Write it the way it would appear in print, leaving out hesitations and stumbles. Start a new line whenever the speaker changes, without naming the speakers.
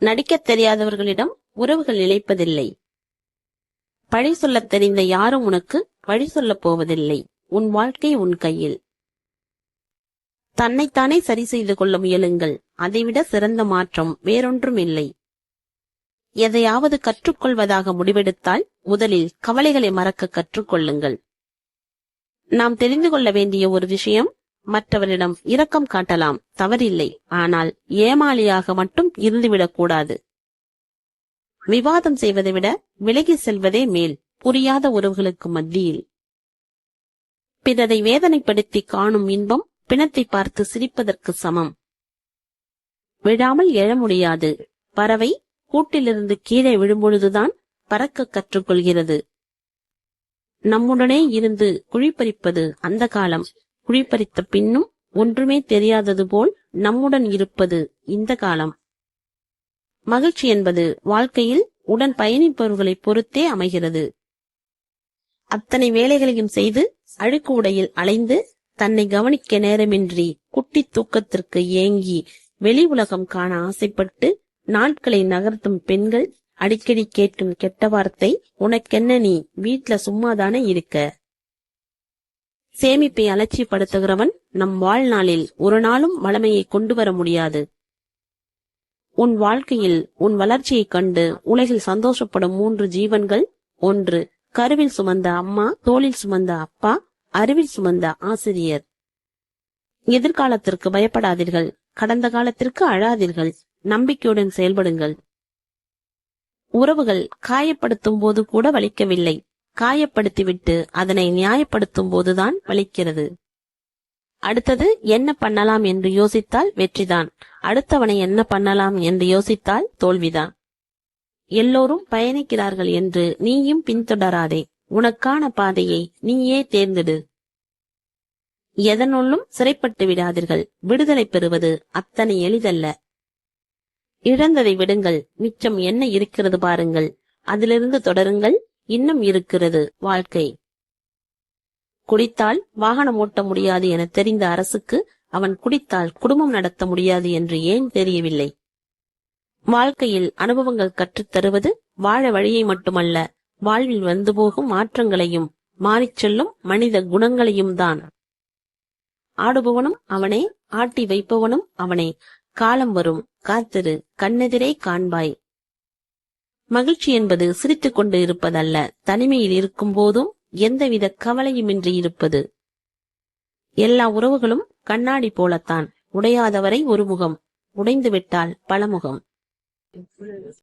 நடிக்கத் தெரியாதவர்களிடம் உறவுகள் நிலைப்பதில்லை. பழி சொல்லத் தெரிந்த யாரும் உனக்கு வழி சொல்லப் போவதில்லை. உன் வாழ்க்கை உன் கையில். தன்னைத்தானே சரி செய்து கொள்ள முயலுங்கள். அதைவிட சிறந்த மாற்றம் வேறொன்றும் இல்லை. எதையாவது கற்றுக்கொள்வதாக முடிவெடுத்தால் முதலில் கவலைகளை மறக்க கற்றுக்கொள்ளுங்கள். நாம் தெரிந்து கொள்ள வேண்டிய ஒரு விஷயம், மற்றவரிடம் இரக்கம் காட்டலாம், தவறில்லை. ஆனால் ஏமாளியாக மட்டும் இருந்துவிடக்கூடாது. விவாதம் செய்வதை விட விலகி செல்வதே மேல், புரியாத உறவுகளுக்கு மத்தியில். பிறரை வேதனைப்படுத்தி காணும் இன்பம் பிணத்தை பார்த்து சிரிப்பதற்கு சமம். விழாமல் எழ முடியாது. பறவை கூட்டிலிருந்து கீழே விழும்பொழுதுதான் பறக்க கற்றுக்கொள்கிறது. நம்முடனே இருந்து குழிப்பறிப்பது அந்த காலம். குழிப்பறித்த பின்னும் ஒன்றுமே தெரியாதது போல் நம்முடன் இருப்பது இந்த காலம். மகிழ்ச்சி என்பது வாழ்க்கையில் உடன் பயணிப்பவர்களை பொறுத்தே அமைகிறது. அத்தனை வேலைகளையும் செய்து அழுக்கு உடையில் அலைந்து தன்னை கவனிக்க நேரமின்றி குட்டி தூக்கத்திற்கு ஏங்கி வெளி உலகம் காண ஆசைப்பட்டு நாட்களை நகர்த்தும் பெண்கள் அடிக்கடி கேட்கும் கெட்ட வார்த்தை, உனக்கென்ன, நீ வீட்ல சும்மாதானே இருக்க. சேமிப்பை அலட்சியப்படுத்துகிறவன் நம் வாழ்நாளில் ஒரு நாளும் வளமையை கொண்டு வர முடியாது. உன் வாழ்க்கையில் உன் வளர்ச்சியைக் கண்டு உலகில் சந்தோஷப்படும் 3 ஜீவன்கள். 1, கருவில் சுமந்த அம்மா, தோளில் சுமந்த அப்பா, அறிவில் சுமந்த ஆசிரியர். எதிர்காலத்திற்கு பயப்படாதீர்கள். கடந்த காலத்திற்கு அழாதீர்கள். நம்பிக்கையுடன் செயல்படுங்கள். உறவுகள் காயப்படுத்தும் போது கூட வலிக்கவில்லை. காயப்படுத்திவிட்டு அதனை நியாயப்படுத்தும் போதுதான் வலிக்கிறது. அடுத்தது என்ன பண்ணலாம் என்று யோசித்தால் வெற்றிதான். அடுத்தவனை என்ன பண்ணலாம் என்று யோசித்தால் தோல்விதான். எல்லோரும் பயணிக்கிறார்கள் என்று நீயும் பின்தொடராதே. உனக்கான பாதையை நீயே தேர்ந்தெடு. எதனுள்ளும் சிறைப்பட்டு விடாதீர்கள். விடுதலை பெறுவது அத்தனை எளிதல்ல. இழந்ததை விடுங்கள். மிச்சம் என்ன இருக்கிறது பாருங்கள். அதிலிருந்து தொடருங்கள். இன்னும் இருக்கிறது வாழ்க்கை. குடித்தால் வாகனம் ஓட்ட முடியாது என தெரிந்த அரசுக்கு அவன் குடித்தால் குடும்பம் நடத்த முடியாது என்று ஏன் தெரியவில்லை? வாழ்க்கையில் அனுபவங்கள் கற்றுத் தருவது வாழ வழியை மட்டுமல்ல, வாழ்வில் வந்து போகும் மாற்றங்களையும் மாறிச் செல்லும் மனித குணங்களையும் தான். ஆடுபவனும் அவனே, ஆட்டி வைப்பவனும் அவனே. காலம் வரும், காத்திரு, கண்ணெதிரே காண்பாய். மகிழ்ச்சி என்பது சிரித்துக் கொண்டு இருப்பதல்ல, தனிமையில் இருக்கும் போதும் எந்தவித கவலையுமின்றி இருப்பது. எல்லா உறவுகளும் கண்ணாடி போலத்தான். உடையாதவரை ஒரு முகம், உடைந்துவிட்டால் பல முகம்.